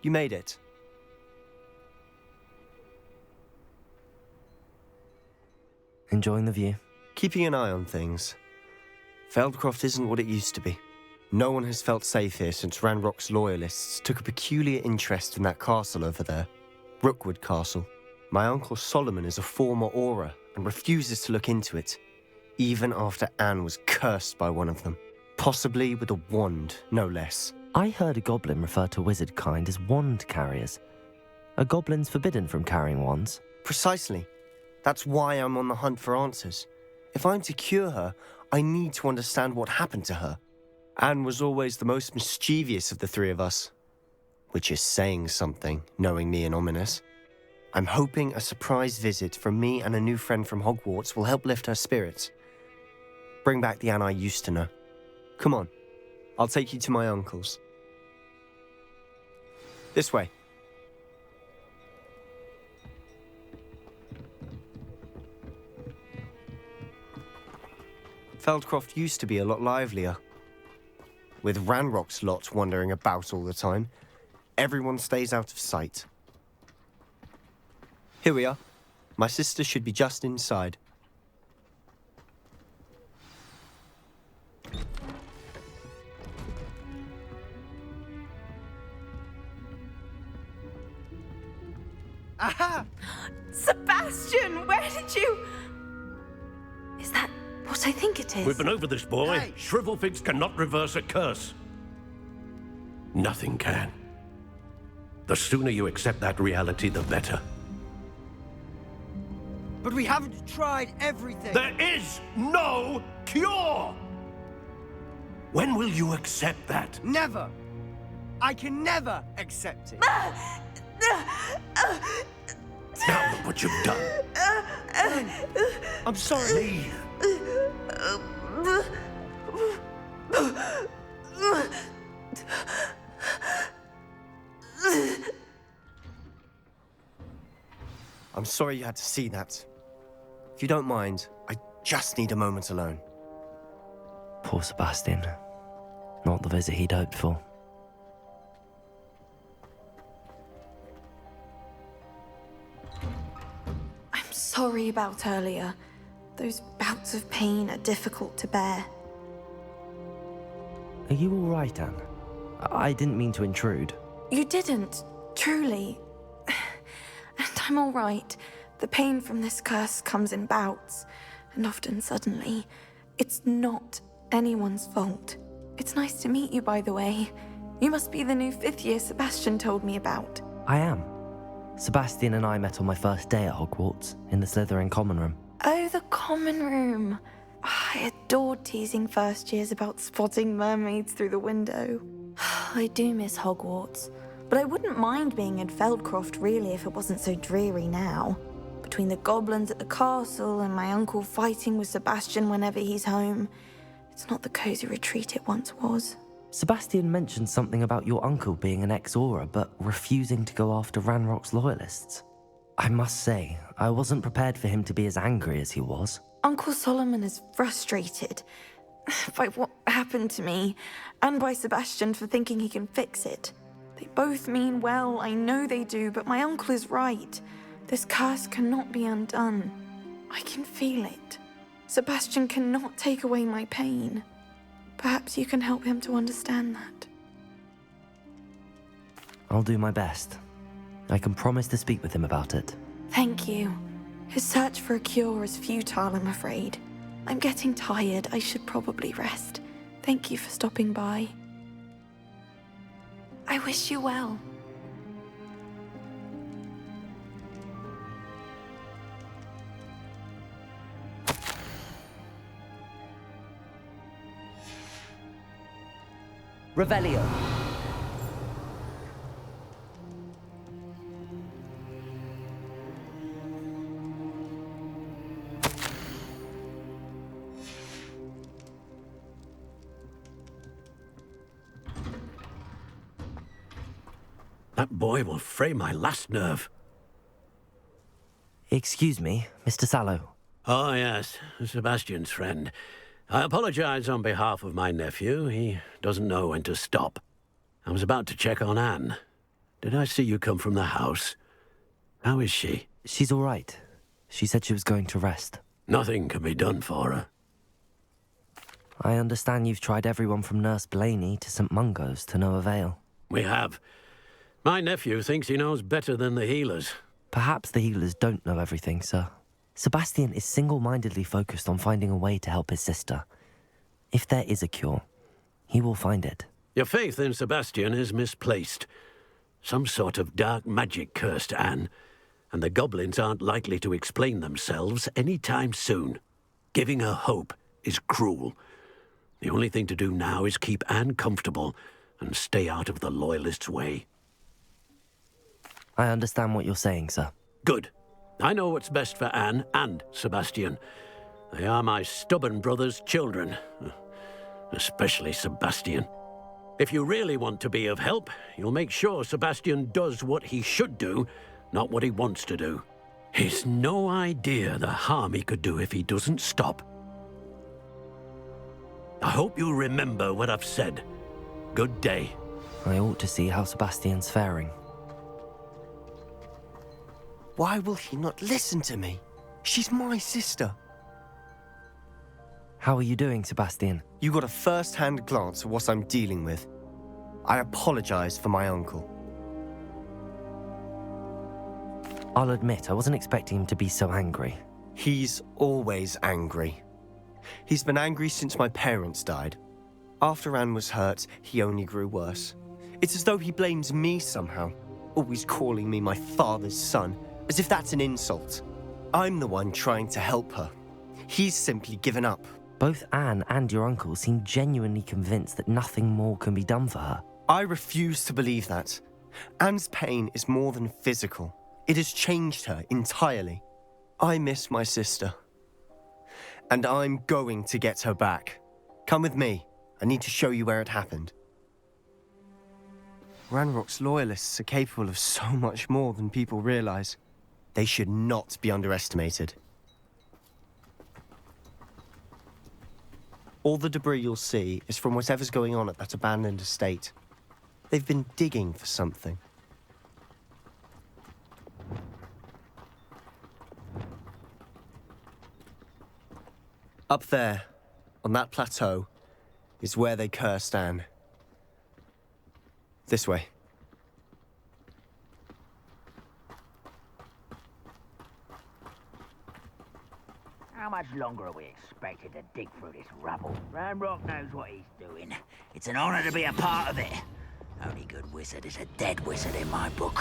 You made it. Enjoying the view? Keeping an eye on things. Feldcroft isn't what it used to be. No one has felt safe here since Ranrock's loyalists took a peculiar interest in that castle over there. Rookwood Castle. My uncle Solomon is a former Auror and refuses to look into it, even after Anne was cursed by one of them. Possibly with a wand, no less. I heard a goblin refer to wizard kind as wand carriers. Are goblins forbidden from carrying wands? Precisely. That's why I'm on the hunt for answers. If I'm to cure her, I need to understand what happened to her. Anne was always the most mischievous of the three of us. Which is saying something, knowing me and Ominous. I'm hoping a surprise visit from me and a new friend from Hogwarts will help lift her spirits. Bring back the Anne I used to know. Come on, I'll take you to my uncle's. This way. Feldcroft used to be a lot livelier. With Ranrock's lot wandering about all the time, everyone stays out of sight. Here we are. My sister should be just inside. Aha! Sebastian, where did you... Is that what I think it is? We've been over this, boy. Hey. Shrivelfigs cannot reverse a curse. Nothing can. The sooner you accept that reality, the better. But we haven't tried everything. There is no cure! When will you accept that? Never. I can never accept it. Now look what you've done. I'm sorry. Leave. I'm sorry you had to see that. If you don't mind, I just need a moment alone. Poor Sebastian. Not the visit he'd hoped for. I'm sorry about earlier. Those bouts of pain are difficult to bear. Are you all right, Anne? I didn't mean to intrude. You didn't, truly. And I'm all right. The pain from this curse comes in bouts, and often suddenly. It's not anyone's fault. It's nice to meet you, by the way. You must be the new 5th year Sebastian told me about. I am. Sebastian and I met on my first day at Hogwarts, in the Slytherin common room. Oh, the common room. I adored teasing first years about spotting mermaids through the window. I do miss Hogwarts, but I wouldn't mind being in Feldcroft really if it wasn't so dreary now. Between the goblins at the castle and my uncle fighting with Sebastian whenever he's home, it's not the cozy retreat it once was. Sebastian mentioned something about your uncle being an ex-Auror, but refusing to go after Ranrock's loyalists. I must say, I wasn't prepared for him to be as angry as he was. Uncle Solomon is frustrated by what happened to me, and by Sebastian for thinking he can fix it. They both mean well, I know they do, but my uncle is right. This curse cannot be undone. I can feel it. Sebastian cannot take away my pain. Perhaps you can help him to understand that. I'll do my best. I can promise to speak with him about it. Thank you. His search for a cure is futile, I'm afraid. I'm getting tired. I should probably rest. Thank you for stopping by. I wish you well. Revelio. That boy will fray my last nerve. Excuse me, Mr. Sallow. Oh, yes, Sebastian's friend. I apologize on behalf of my nephew. He doesn't know when to stop. I was about to check on Anne. Did I see you come from the house? How is she? She's all right. She said she was going to rest. Nothing can be done for her. I understand you've tried everyone from Nurse Blaney to St. Mungo's to no avail. We have. My nephew thinks he knows better than the healers. Perhaps the healers don't know everything, sir. Sebastian is single-mindedly focused on finding a way to help his sister. If there is a cure, he will find it. Your faith in Sebastian is misplaced. Some sort of dark magic cursed Anne, and the goblins aren't likely to explain themselves any time soon. Giving her hope is cruel. The only thing to do now is keep Anne comfortable and stay out of the Loyalists' way. I understand what you're saying, sir. Good. I know what's best for Anne and Sebastian. They are my stubborn brother's children. Especially Sebastian. If you really want to be of help, you'll make sure Sebastian does what he should do, not what he wants to do. He's no idea the harm he could do if he doesn't stop. I hope you remember what I've said. Good day. I ought to see how Sebastian's faring. Why will he not listen to me? She's my sister. How are you doing, Sebastian? You got a first-hand glance at what I'm dealing with. I apologize for my uncle. I'll admit, I wasn't expecting him to be so angry. He's always angry. He's been angry since my parents died. After Anne was hurt, he only grew worse. It's as though he blames me somehow, always calling me my father's son, as if that's an insult. I'm the one trying to help her. He's simply given up. Both Anne and your uncle seem genuinely convinced that nothing more can be done for her. I refuse to believe that. Anne's pain is more than physical. It has changed her entirely. I miss my sister. And I'm going to get her back. Come with me. I need to show you where it happened. Ranrock's Loyalists are capable of so much more than people realize. They should not be underestimated. All the debris you'll see is from whatever's going on at that abandoned estate. They've been digging for something. Up there, on that plateau, is where they cursed Anne. This way. How much longer are we expected to dig through this rubble? Ranrock knows what he's doing. It's an honor to be a part of it. Only good wizard is a dead wizard in my book.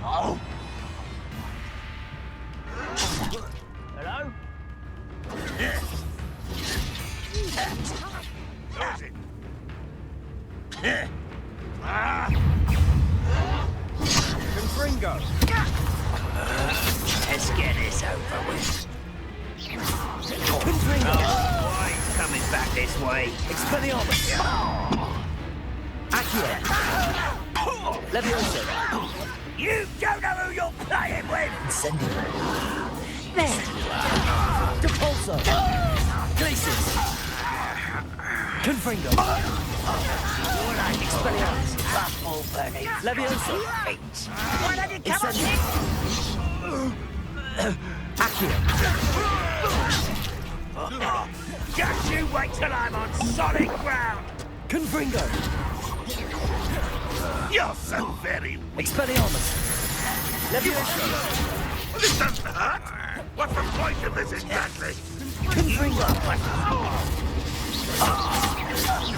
Oh. Hello? Confringo! Let's get this over with. Why he's coming back this way? Expelliarmus! Accio! Levioso! You don't know who you're playing with! Incendio! Depulso! Glacius! Confringo! Expelliarmus! Buffalo Bunny! Levioso! Why don't you come on in? Accio! Just you wait till I'm on solid ground! Confringo! You're so very weak! Expelliarmus! Levioso! This doesn't hurt! What's the point of this exactly? Confringo!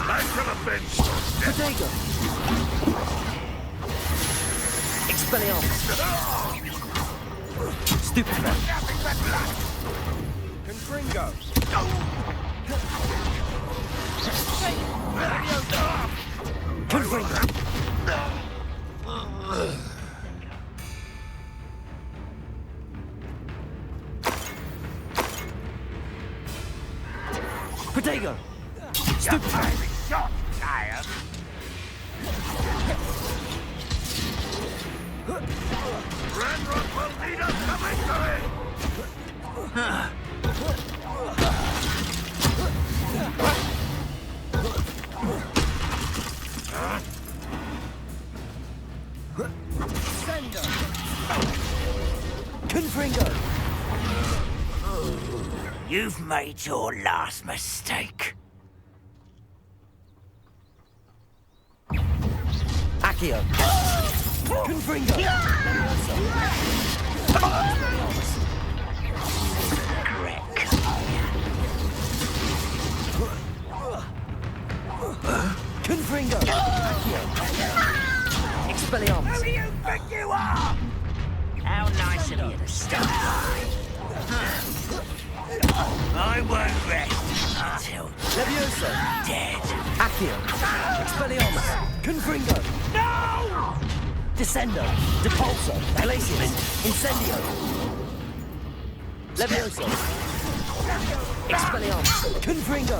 I should have been... Protego! Expelliarmus! Stupefy! Confringo! Confringo! Protego! Stupefy! Shot, child! Ranrock will need us to victory! Confringo! You've made your last mistake. Accio! Confringo! Greg. Confringo! Accio! Expelliarmus! Who do you think you are? How nice of you to stop by. I won't rest until Levioso! dead. Accio! Expelliarmus! Confringo! No! Descendo! Depulso! Glacius! Incendio! Levioso! Expelliarmus! Confringo!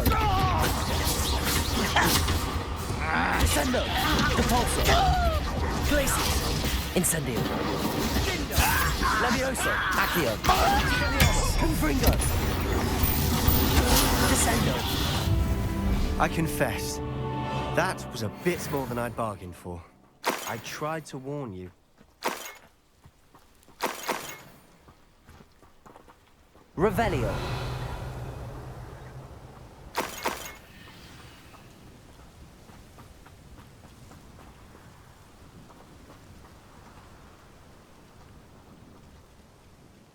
Descendo! Depulso! Glacius! Incendio! Levioso! Accio! Confringo! Descendo! I confess, that was a bit more than I'd bargained for. I tried to warn you. Revelio.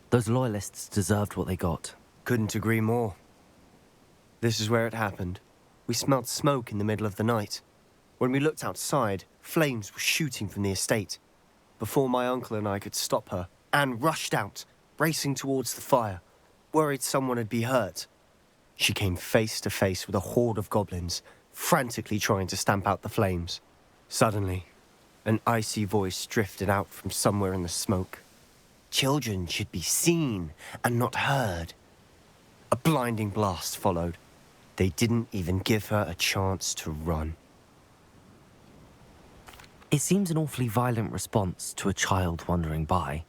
Those loyalists deserved what they got. Couldn't agree more. This is where it happened. We smelled smoke in the middle of the night. When we looked outside, flames were shooting from the estate. Before my uncle and I could stop her, Anne rushed out, racing towards the fire, worried someone had been hurt. She came face to face with a horde of goblins, frantically trying to stamp out the flames. Suddenly, an icy voice drifted out from somewhere in the smoke. Children should be seen and not heard. A blinding blast followed. They didn't even give her a chance to run. It seems an awfully violent response to a child wandering by.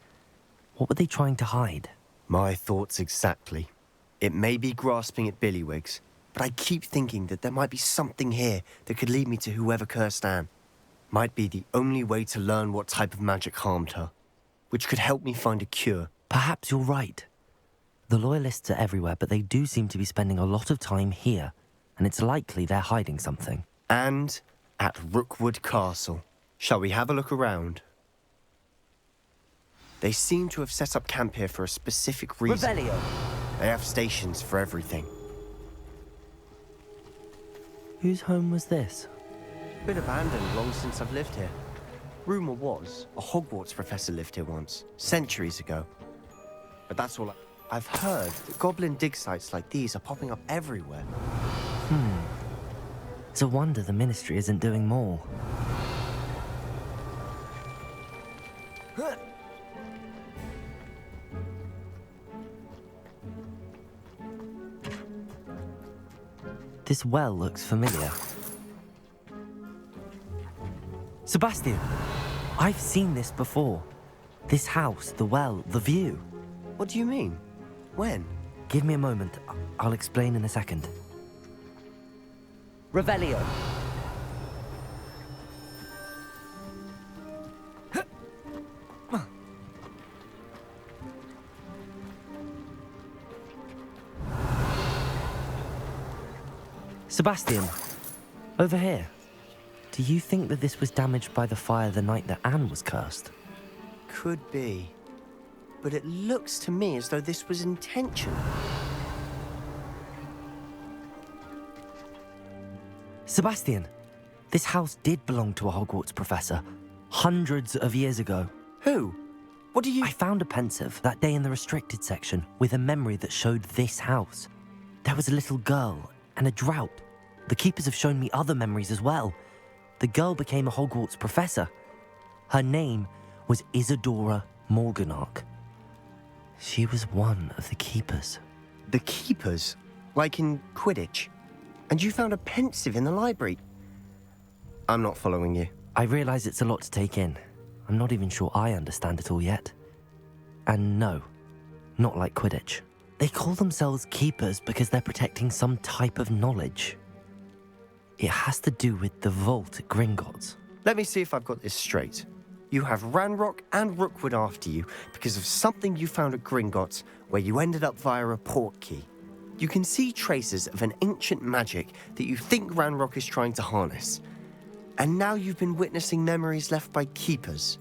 What were they trying to hide? My thoughts exactly. It may be grasping at Billywigs, but I keep thinking that there might be something here that could lead me to whoever cursed Anne. Might be the only way to learn what type of magic harmed her, which could help me find a cure. Perhaps you're right. The Loyalists are everywhere, but they do seem to be spending a lot of time here, and it's likely they're hiding something. And at Rookwood Castle. Shall we have a look around? They seem to have set up camp here for a specific reason. Revelio. They have stations for everything. Whose home was this? Been abandoned long since I've lived here. Rumour was, a Hogwarts professor lived here once, centuries ago. But that's all I've heard that goblin dig sites like these are popping up everywhere. It's a wonder the Ministry isn't doing more. This well looks familiar. Sebastian! I've seen this before. This house, the well, the view. What do you mean? When? Give me a moment. I'll explain in a second. Revelio. Sebastian, over here. Do you think that this was damaged by the fire the night that Anne was cursed? Could be. But it looks to me as though this was intentional. Sebastian, this house did belong to a Hogwarts professor, hundreds of years ago. Who? What do you... I found a pensive that day in the restricted section with a memory that showed this house. There was a little girl and a drought. The keepers have shown me other memories as well. The girl became a Hogwarts professor. Her name was Isadora Morganach. She was one of the keepers. The keepers? Like in Quidditch? And you found a pensive in the library? I'm not following you. I realize it's a lot to take in. I'm not even sure I understand it all yet. And no, not like Quidditch. They call themselves keepers because they're protecting some type of knowledge. It has to do with the vault at Gringotts. Let me see if I've got this straight. you have Ranrock and Rookwood after you because of something you found at Gringotts, where you ended up via a port key. You can see traces of an ancient magic that you think Ranrock is trying to harness. And now you've been witnessing memories left by keepers.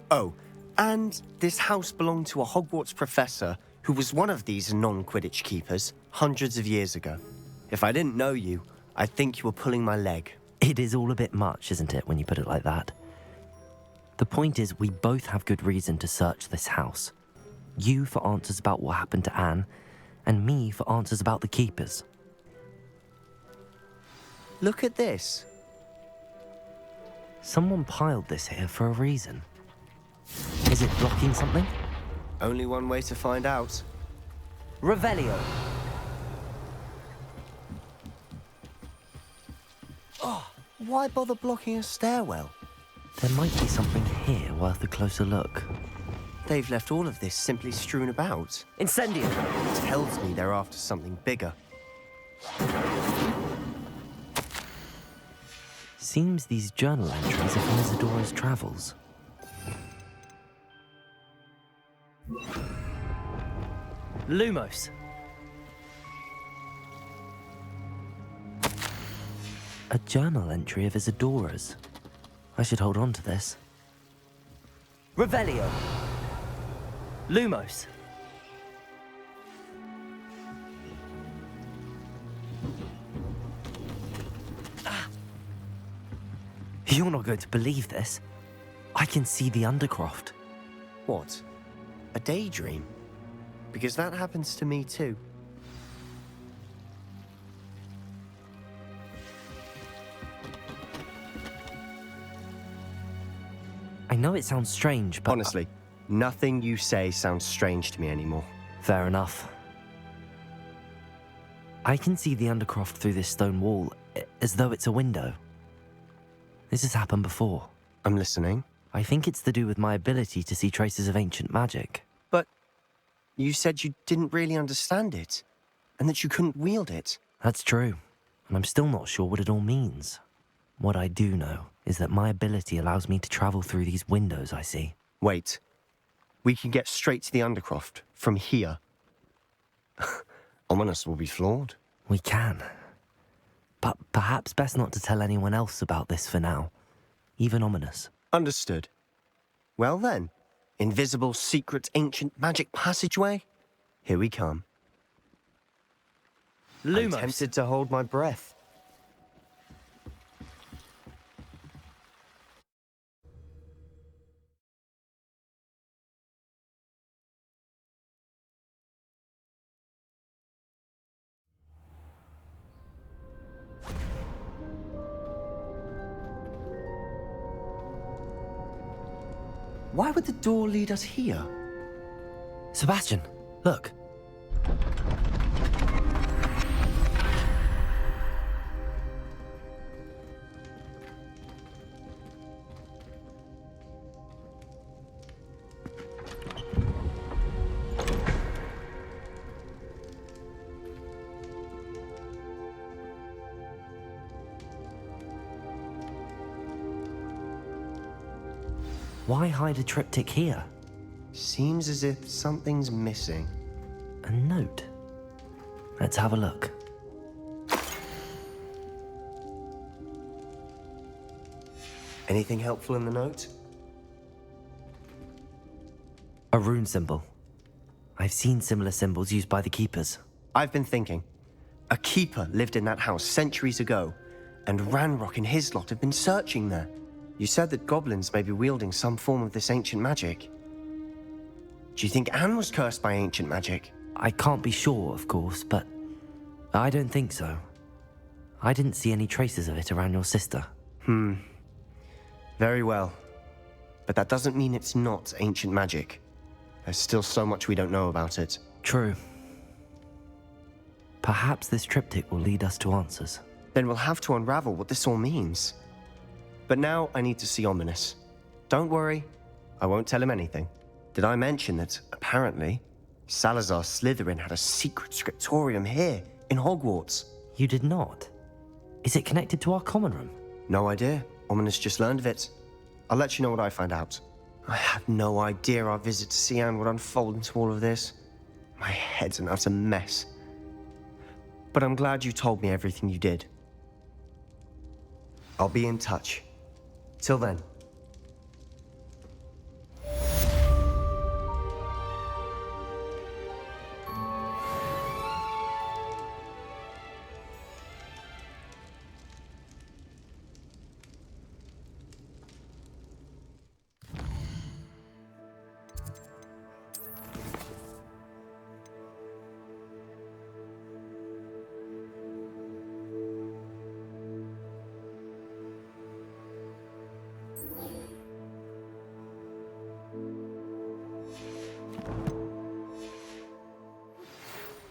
Oh, and this house belonged to a Hogwarts professor who was one of these non-Quidditch keepers hundreds of years ago. If I didn't know you, I'd think you were pulling my leg. It is all a bit much, isn't it, when you put it like that? The point is, we both have good reason to search this house. You for answers about what happened to Anne, and me for answers about the keepers. Look at this. Someone piled this here for a reason. Is it blocking something? Only one way to find out. Revelio. Why bother blocking a stairwell? There might be something here worth a closer look. They've left all of this simply strewn about. Incendio! Tells me they're after something bigger. Seems these journal entries are from Isadora's travels. Lumos. A journal entry of Isadora's. I should hold on to this. Revelio. Lumos. You're not going to believe this. I can see the Undercroft. What? A daydream? Because that happens to me too. I know it sounds strange, but... Honestly, nothing you say sounds strange to me anymore. Fair enough. I can see the Undercroft through this stone wall, as though it's a window. This has happened before. I'm listening. I think it's to do with my ability to see traces of ancient magic. But you said you didn't really understand it, and that you couldn't wield it. That's true, and I'm still not sure what it all means. What I do know is that my ability allows me to travel through these windows I see. Wait. We can get straight to the Undercroft from here. Ominous will be floored. We can. But perhaps best not to tell anyone else about this for now. Even Ominous. Understood. Well then, invisible, secret, ancient magic passageway? Here we come. Lumos. I'm tempted to hold my breath. Why would the door lead us here? Sebastian, look. Why hide a triptych here? Seems as if something's missing. A note. Let's have a look. Anything helpful in the note? A rune symbol. I've seen similar symbols used by the keepers. I've been thinking. A keeper lived in that house centuries ago, and Ranrock and his lot have been searching there. You said that goblins may be wielding some form of this ancient magic. Do you think Anne was cursed by ancient magic? I can't be sure, of course, but I don't think so. I didn't see any traces of it around your sister. Very well. But that doesn't mean it's not ancient magic. There's still so much we don't know about it. True. Perhaps this triptych will lead us to answers. Then we'll have to unravel what this all means. But now I need to see Ominous. Don't worry, I won't tell him anything. Did I mention that, apparently, Salazar Slytherin had a secret scriptorium here in Hogwarts? You did not? Is it connected to our common room? No idea. Ominous just learned of it. I'll let you know what I find out. I had no idea our visit to see Anne would unfold into all of this. My head's an utter mess. But I'm glad you told me everything you did. I'll be in touch. Till then.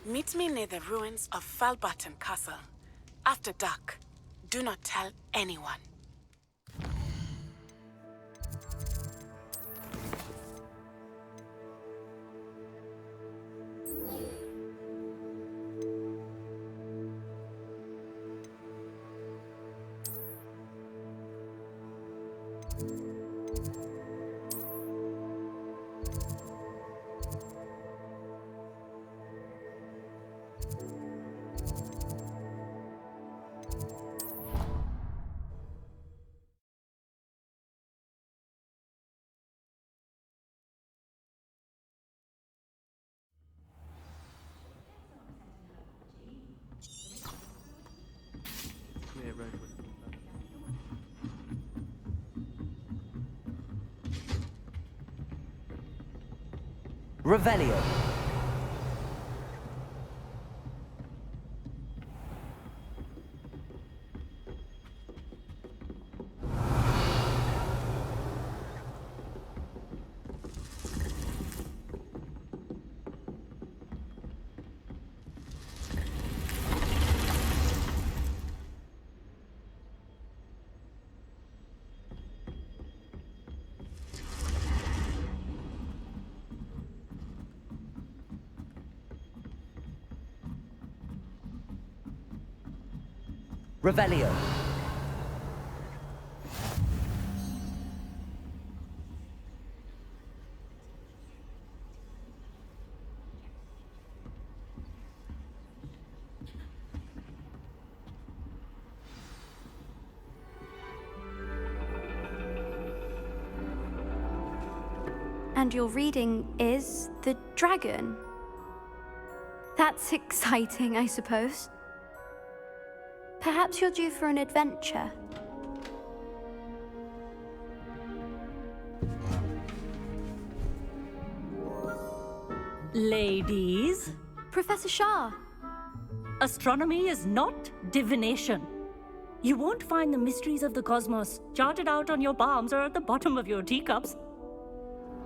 Meet me near the ruins of Falbaton Castle. After dark. Do not tell anyone. Revelio. Revelio. And your reading is The Dragon. That's exciting, I suppose. Perhaps you're due for an adventure. Ladies, Professor Shah. astronomy is not divination. You won't find the mysteries of the cosmos charted out on your palms or at the bottom of your teacups.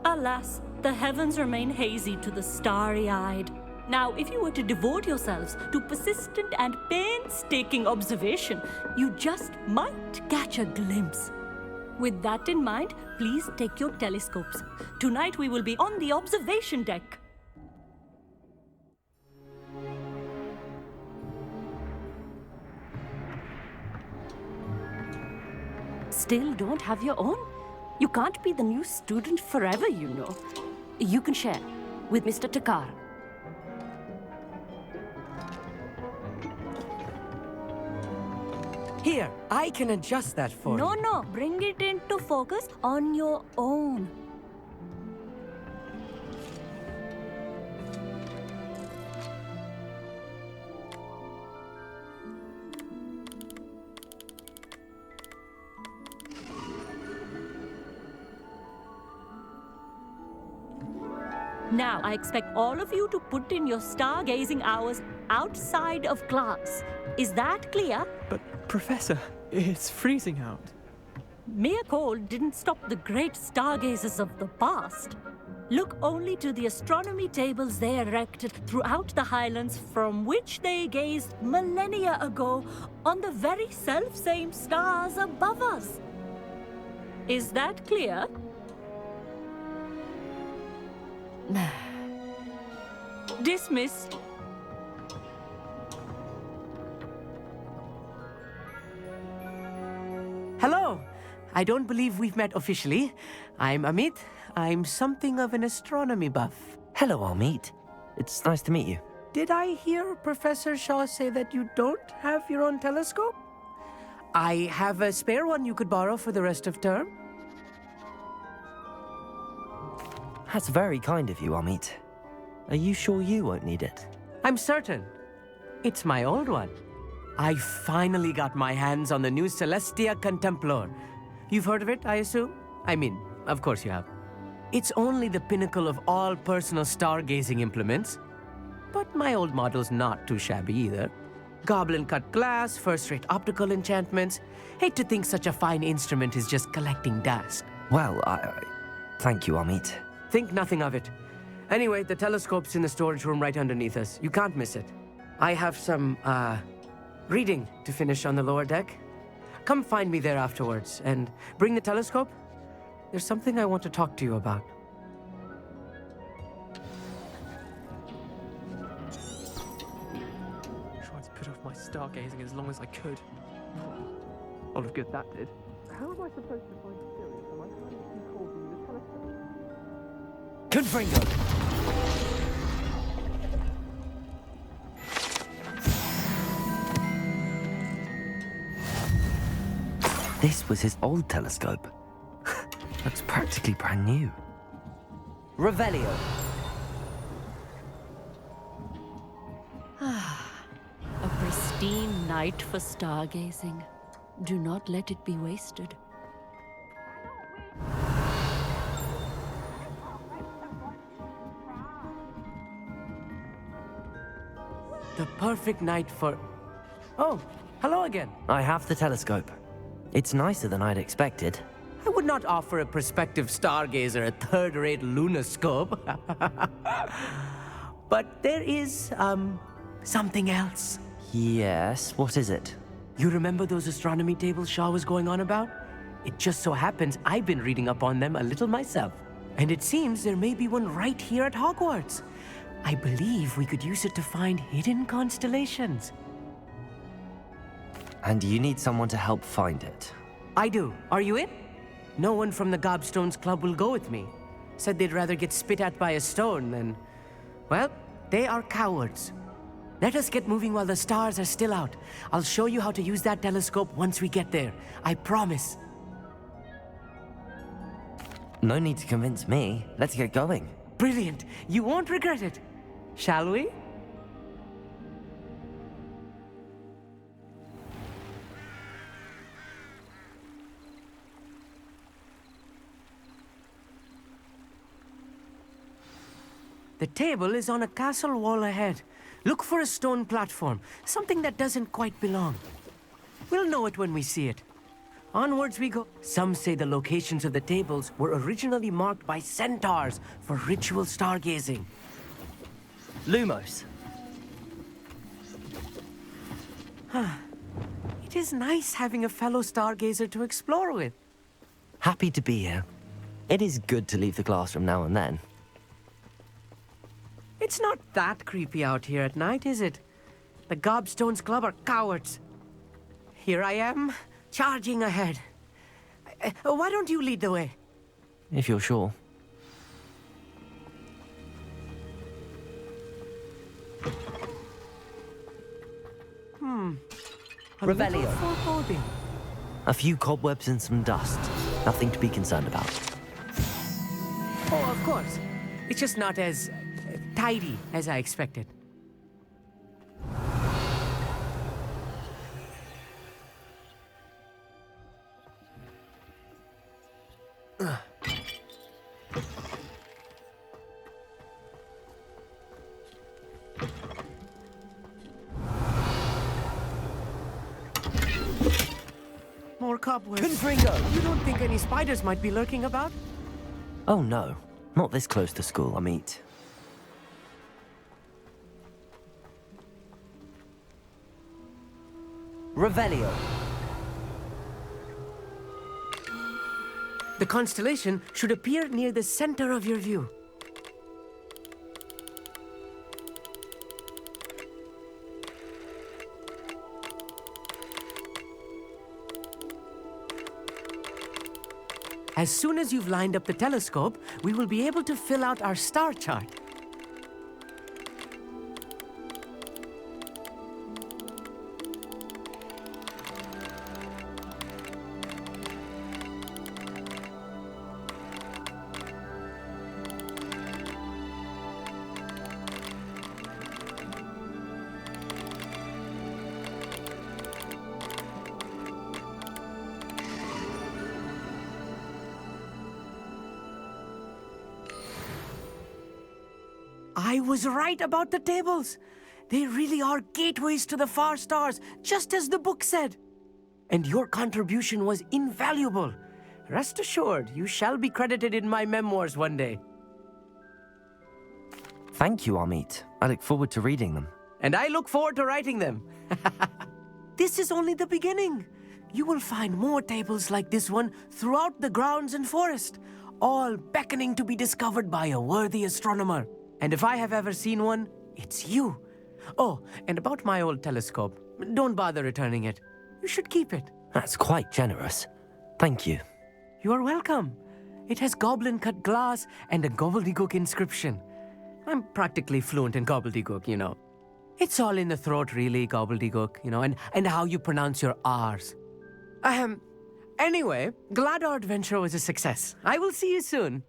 Alas, the heavens remain hazy to the starry-eyed. Now, if you were to devote yourselves to persistent and painstaking observation, you just might catch a glimpse. With that in mind, please take your telescopes. Tonight we will be on the observation deck. Still don't have your own? You can't be the new student forever, you know. You can share with Mr. Takar. Here, I can adjust that for you. No, bring it into focus on your own. Now, I expect all of you to put in your stargazing hours outside of class. Is that clear? But, Professor, it's freezing out. Mere cold didn't stop the great stargazers of the past. Look only to the astronomy tables they erected throughout the highlands from which they gazed millennia ago on the very self-same stars above us. Is that clear? Dismissed. Hello. I don't believe we've met officially. I'm Amit, I'm something of an astronomy buff. Hello, Amit. It's nice to meet you. Did I hear Professor Shaw say that you don't have your own telescope? I have a spare one you could borrow for the rest of term. That's very kind of you, Amit. Are you sure you won't need it? I'm certain. It's my old one. I finally got my hands on the new Celestia Contemplar. You've heard of it, I assume? I mean, of course you have. It's only the pinnacle of all personal stargazing implements. But my old model's not too shabby either. Goblin-cut glass, first-rate optical enchantments. Hate to think such a fine instrument is just collecting dust. Well, thank you, Amit. Think nothing of it. Anyway, the telescope's in the storage room right underneath us. You can't miss it. I have some, reading to finish on the lower deck. Come find me there afterwards, and bring the telescope. There's something I want to talk to you about. Tried to put off my stargazing as long as I could. All of good that did. How am I supposed to find Sirius? Am I trying to call from the telescope? Confringo! This was his old telescope. Looks practically brand new. Revelio. A pristine night for stargazing. Do not let it be wasted. The perfect night for... Oh, hello again. I have the telescope. It's nicer than I'd expected. I would not offer a prospective stargazer a third-rate lunoscope. But there is, something else. Yes, what is it? You remember those astronomy tables Shaw was going on about? It just so happens I've been reading up on them a little myself. And it seems there may be one right here at Hogwarts. I believe we could use it to find hidden constellations. And you need someone to help find it. I do. Are you in? No one from the Gobstones Club will go with me. Said they'd rather get spit at by a stone than... Well, they are cowards. Let us get moving while the stars are still out. I'll show you how to use that telescope once we get there. I promise. No need to convince me. Let's get going. Brilliant. You won't regret it. Shall we? The table is on a castle wall ahead. Look for a stone platform, something that doesn't quite belong. We'll know it when we see it. Onwards we go. Some say the locations of the tables were originally marked by centaurs for ritual stargazing. Lumos. It is nice having a fellow stargazer to explore with. Happy to be here. It is good to leave the classroom now and then. It's not that creepy out here at night, is it? The Gobstones Club are cowards. Here I am, charging ahead. Why don't you lead the way? If you're sure. A Revelio. little foreboding. A few cobwebs and some dust. Nothing to be concerned about. Oh, of course. It's just not as tidy as I expected. More cobwebs. Confringo! You don't think any spiders might be lurking about? Oh no, not this close to school, Amit. Revelio. The constellation should appear near the center of your view. As soon as you've lined up the telescope, we will be able to fill out our star chart. I was right about the tables. They really are gateways to the far stars, just as the book said. And your contribution was invaluable. Rest assured, you shall be credited in my memoirs one day. Thank you, Amit. I look forward to reading them. And I look forward to writing them. This is only the beginning. You will find more tables like this one throughout the grounds and forest, all beckoning to be discovered by a worthy astronomer. And if I have ever seen one, it's you. Oh, and about my old telescope, don't bother returning it. You should keep it. That's quite generous. Thank you. You are welcome. It has goblin-cut glass and a gobbledygook inscription. I'm practically fluent in gobbledygook, you know. It's all in the throat, really, gobbledygook, you know, and how you pronounce your R's. Anyway, glad our adventure was a success. I will see you soon.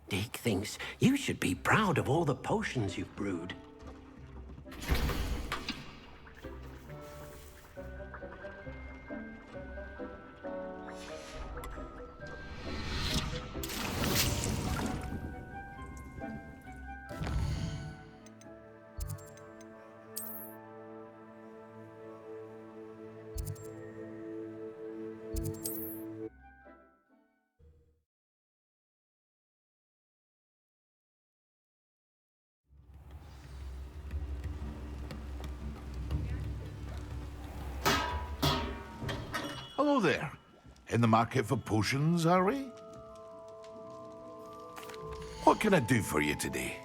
Dick thinks you should be proud of all the potions you've brewed. Hello there. In the market for potions, are we? What can I do for you today?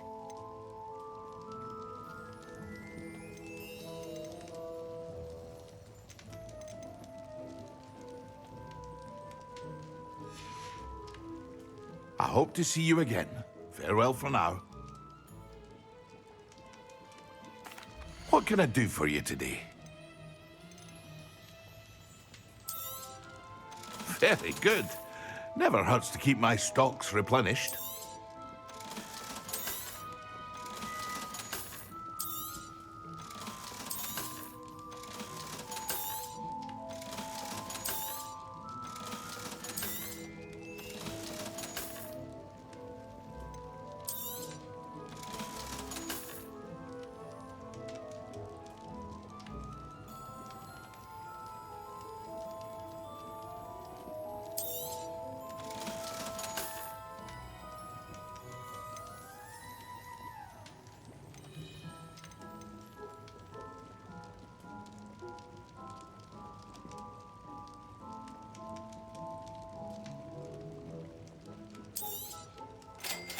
I hope to see you again. Farewell for now. What can I do for you today? Very good. Never hurts to keep my stocks replenished.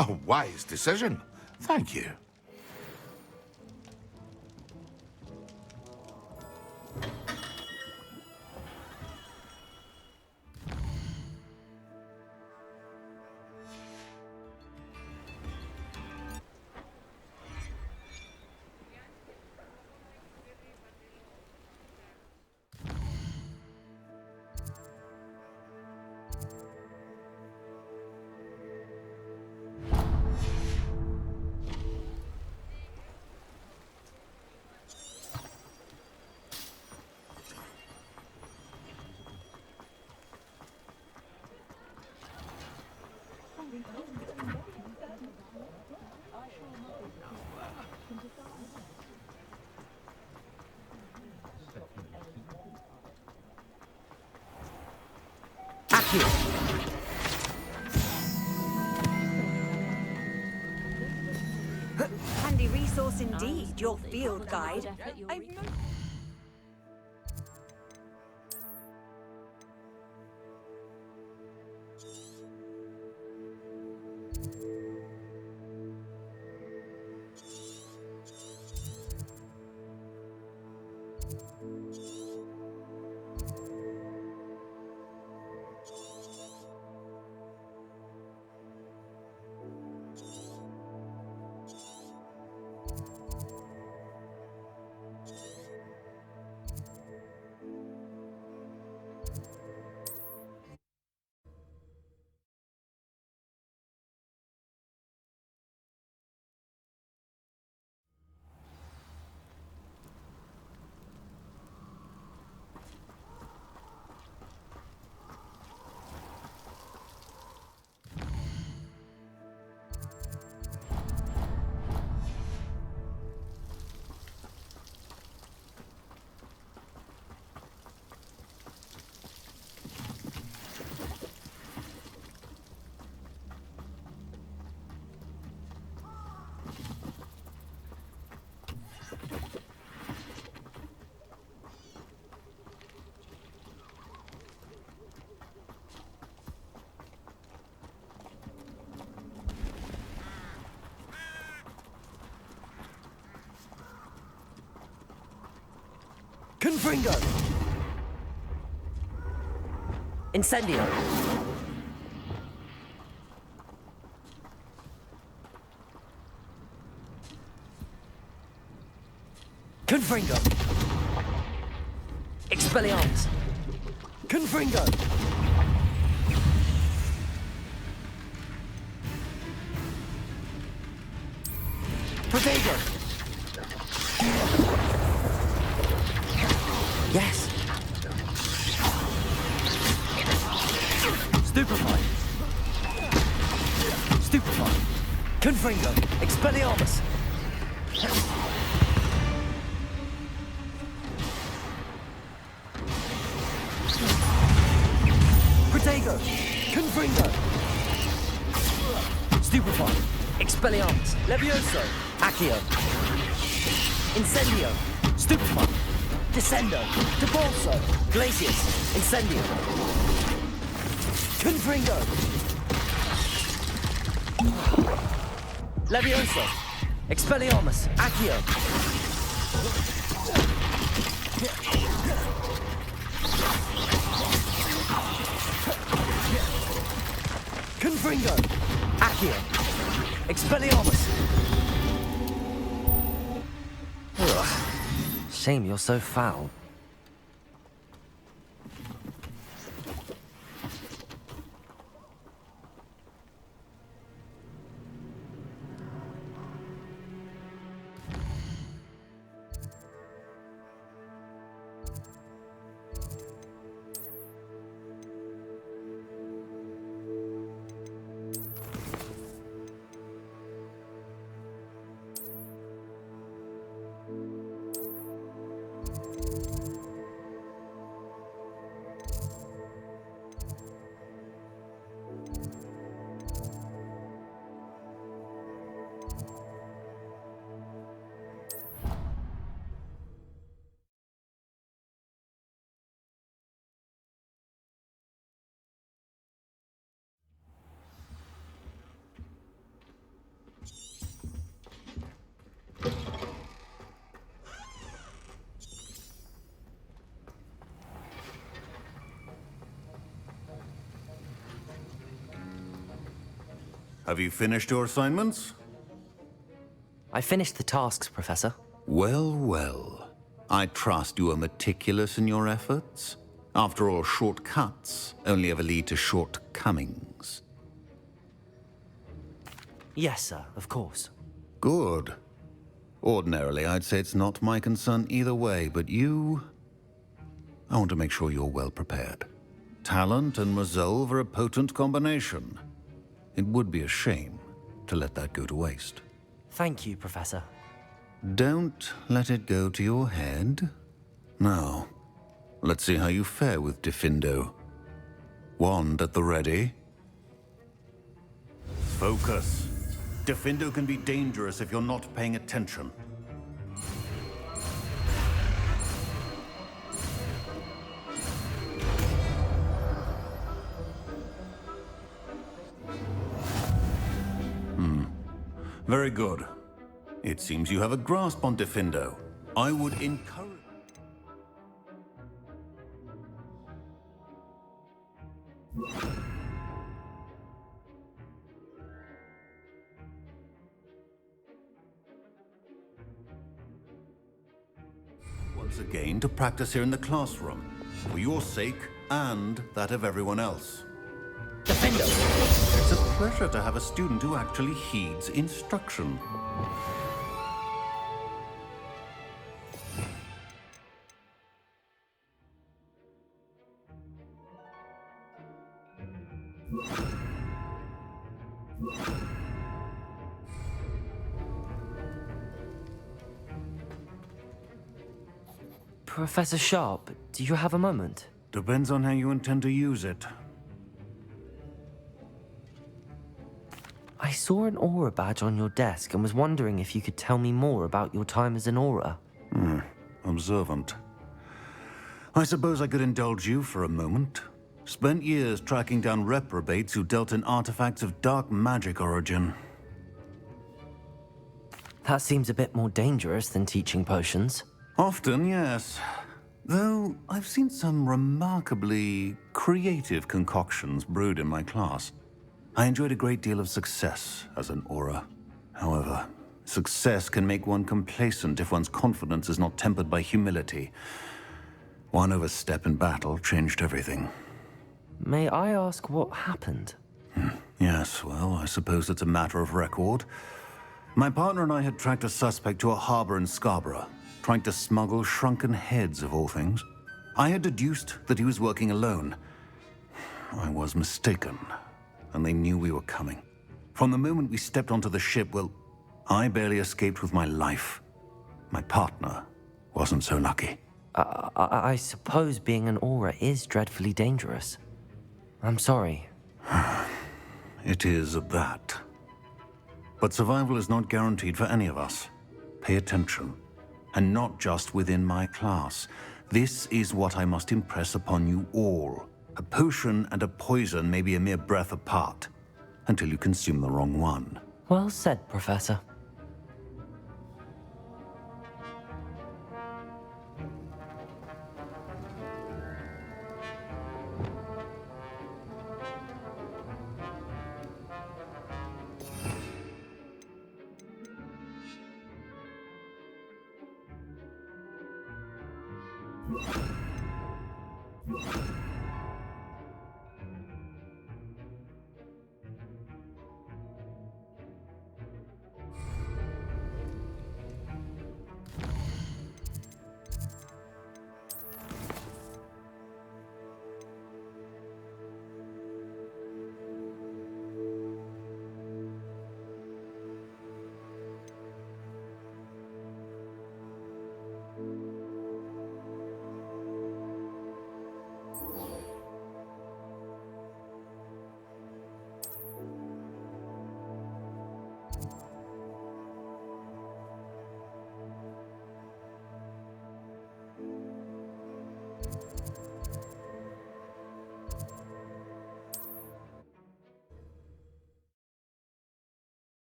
A wise decision. Thank you. Accio. Handy resource indeed, your field guide. Confringo! Incendio! Confringo! Expelliarmus! Confringo! Protego! Yes! Stupefy! Stupefy! Confringo! Expelliarmus! Protego! Confringo! Stupefy! Expelliarmus! Levioso! Accio! Incendio! Stupefy! Descendo! Debolso! Glacius! Incendio! Confringo! Levioso! Expelliarmus! Accio! Confringo! Accio! Expelliarmus! Ugh. Shame you're so foul. Have you finished your assignments? I finished the tasks, Professor. Well, well. I trust you are meticulous in your efforts. After all, shortcuts only ever lead to shortcomings. Yes, sir, of course. Good. Ordinarily, I'd say it's not my concern either way, but you... I want to make sure you're well prepared. Talent and resolve are a potent combination. It would be a shame to let that go to waste. Thank you, Professor. Don't let it go to your head. Now, let's see how you fare with Diffindo. Wand at the ready. Focus. Diffindo can be dangerous if you're not paying attention. Very good. It seems you have a grasp on Diffindo. I would encourage... once again to practice here in the classroom, for your sake and that of everyone else. Diffindo! It's a pleasure to have a student who actually heeds instruction. Professor Sharp, do you have a moment? Depends on how you intend to use it. I saw an aura badge on your desk and was wondering if you could tell me more about your time as an aura. Observant. I suppose I could indulge you for a moment. Spent years tracking down reprobates who dealt in artifacts of dark magic origin. That seems a bit more dangerous than teaching potions. Often, yes. Though I've seen some remarkably creative concoctions brewed in my class. I enjoyed a great deal of success as an aura. However, success can make one complacent if one's confidence is not tempered by humility. One overstep in battle changed everything. May I ask what happened? Yes, well, I suppose it's a matter of record. My partner and I had tracked a suspect to a harbor in Scarborough, trying to smuggle shrunken heads of all things. I had deduced that he was working alone. I was mistaken, and they knew we were coming. From the moment we stepped onto the ship, well, I barely escaped with my life. My partner wasn't so lucky. I suppose being an aura is dreadfully dangerous. I'm sorry. It is at that. But survival is not guaranteed for any of us. Pay attention. And not just within my class. This is what I must impress upon you all. A potion and a poison may be a mere breath apart, until you consume the wrong one. Well said, Professor.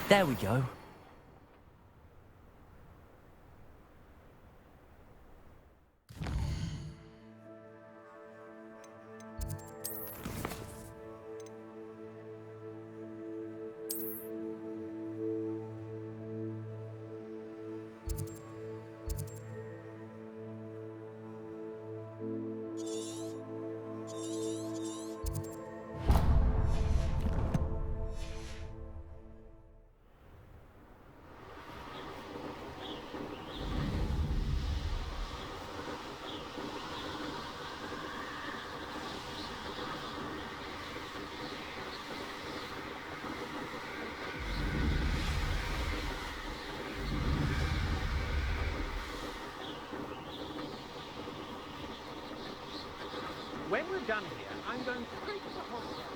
There we go. When we're done here, I'm going straight to Hogwarts.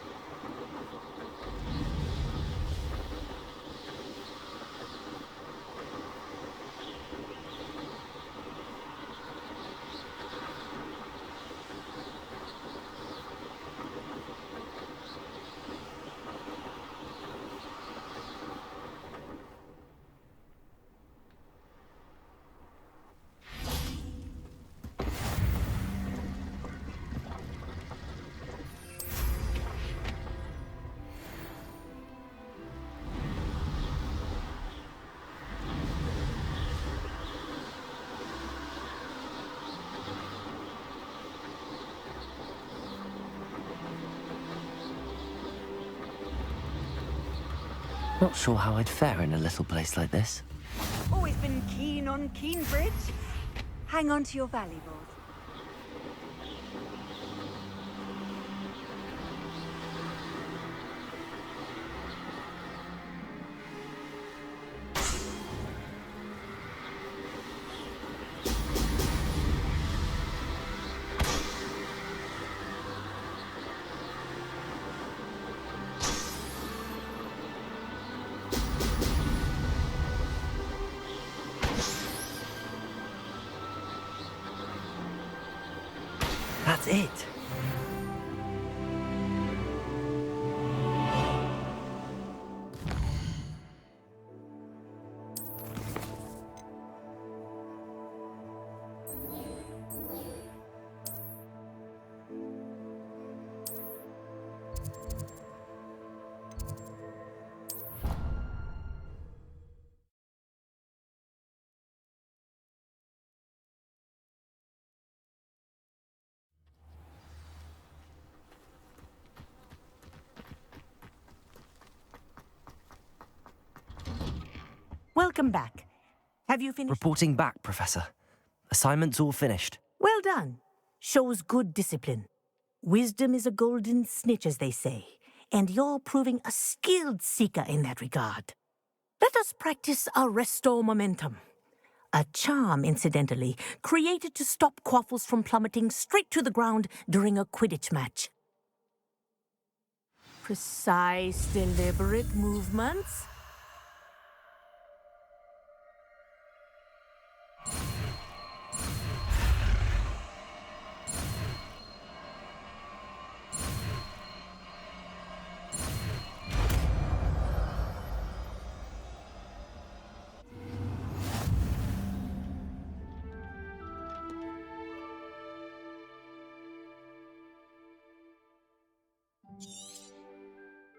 Not sure how I'd fare in a little place like this. Always been keen on Keenbridge. Hang on to your valuables. That's it. Welcome back. Have you finished? Reporting back, Professor. Assignment's all finished. Well done. Shows good discipline. Wisdom is a golden snitch, as they say, and you're proving a skilled seeker in that regard. Let us practice our Restore Momentum. A charm, incidentally, created to stop Quaffles from plummeting straight to the ground during a Quidditch match. Precise, deliberate movements.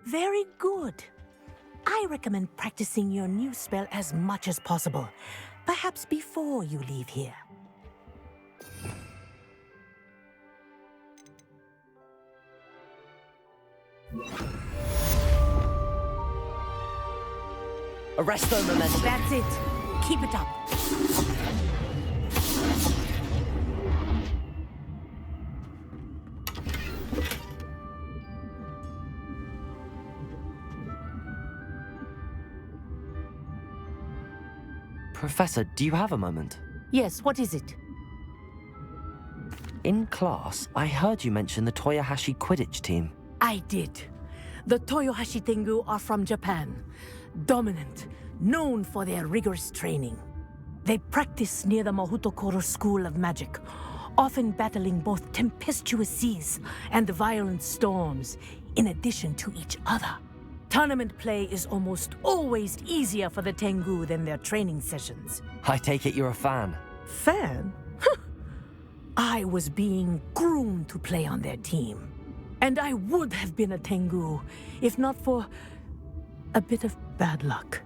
Very good. I recommend practicing your new spell as much as possible, perhaps before you leave here. Arresto Momentum. That's it. Keep it up. Professor, do you have a moment? Yes, what is it? In class, I heard you mention the Toyohashi Quidditch team. I did. The Toyohashi Tengu are from Japan. Dominant, known for their rigorous training. They practice near the Mahutokoro School of Magic, often battling both tempestuous seas and violent storms, in addition to each other. Tournament play is almost always easier for the Tengu than their training sessions. I take it you're a fan. Fan? I was being groomed to play on their team. And I would have been a Tengu if not for a bit of bad luck.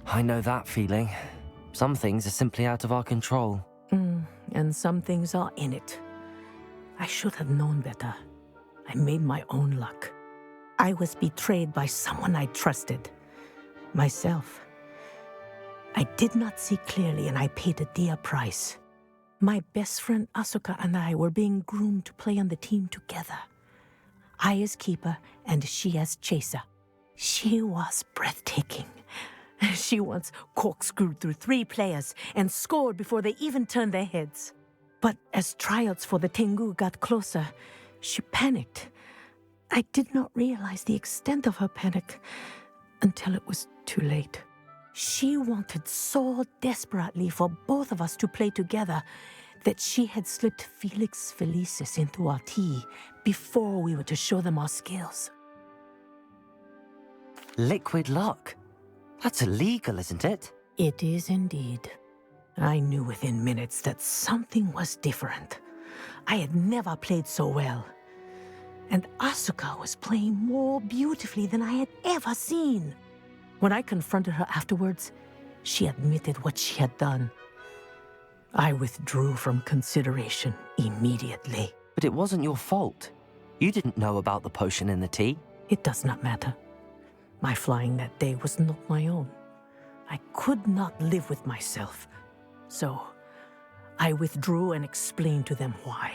I know that feeling. Some things are simply out of our control. And some things are in it. I should have known better. I made my own luck. I was betrayed by someone I trusted. Myself. I did not see clearly and I paid a dear price. My best friend Asuka and I were being groomed to play on the team together. I as keeper and she as chaser. She was breathtaking. She once corkscrewed through 3 players and scored before they even turned their heads. But as tryouts for the Tengu got closer, she panicked. I did not realize the extent of her panic until it was too late. She wanted so desperately for both of us to play together that she had slipped Felix Felicis into our tea before we were to show them our skills. Liquid luck? That's illegal, isn't it? It is indeed. I knew within minutes that something was different. I had never played so well. And Asuka was playing more beautifully than I had ever seen. When I confronted her afterwards, she admitted what she had done. I withdrew from consideration immediately. But it wasn't your fault. You didn't know about the potion in the tea. It does not matter. My flying that day was not my own. I could not live with myself. So, I withdrew and explained to them why.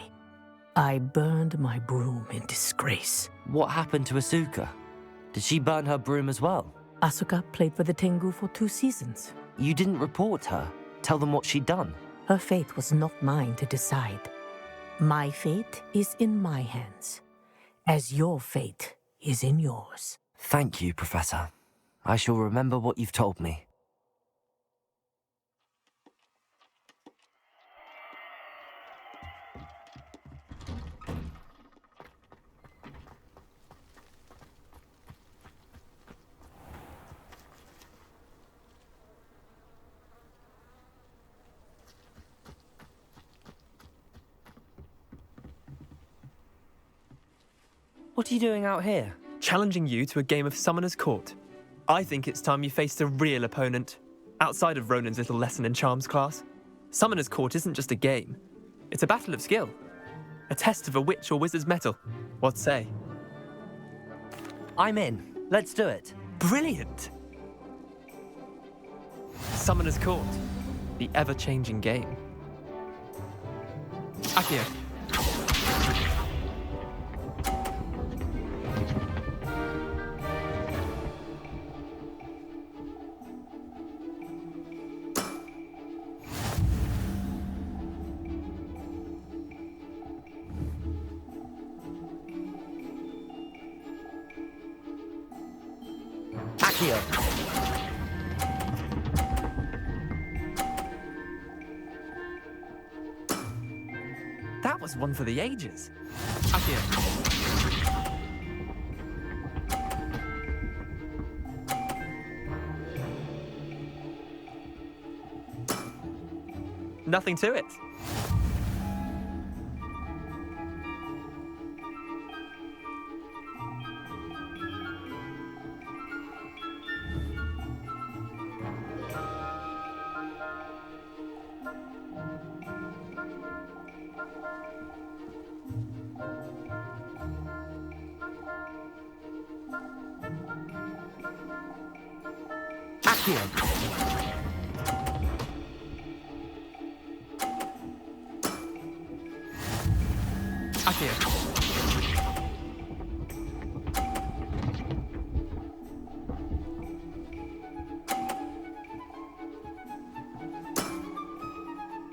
I burned my broom in disgrace. What happened to Asuka? Did she burn her broom as well? Asuka played for the Tengu for 2 seasons. You didn't report her? Tell them what she'd done? Her fate was not mine to decide. My fate is in my hands, as your fate is in yours. Thank you, Professor. I shall remember what you've told me. What are you doing out here? Challenging you to a game of Summoner's Court. I think it's time you faced a real opponent, outside of Ronan's little lesson in charms class. Summoner's Court isn't just a game. It's a battle of skill. A test of a witch or wizard's mettle. What say? I'm in. Let's do it. Brilliant! Summoner's Court. The ever-changing game. Akio. That was one for the ages. Akio. Nothing to it.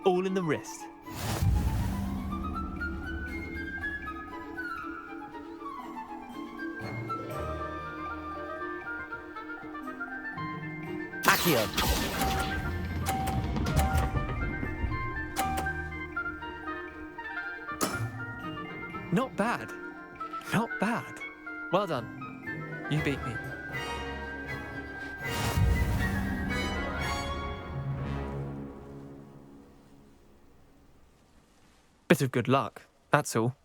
All in the wrist. Akio. Not bad. Not bad. Well done. You beat me. Bit of good luck, that's all.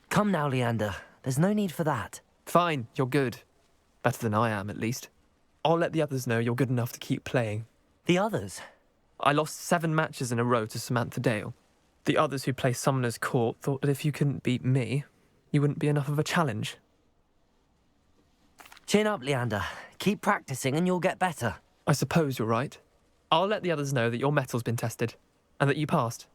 Come now, Leander. There's no need for that. Fine, you're good. Better than I am, at least. I'll let the others know you're good enough to keep playing. The others? I lost 7 matches in a row to Samantha Dale. The others who play Summoner's Court thought that if you couldn't beat me, you wouldn't be enough of a challenge. Chin up, Leander. Keep practicing and you'll get better. I suppose you're right. I'll let the others know that your metal's been tested, and that you passed.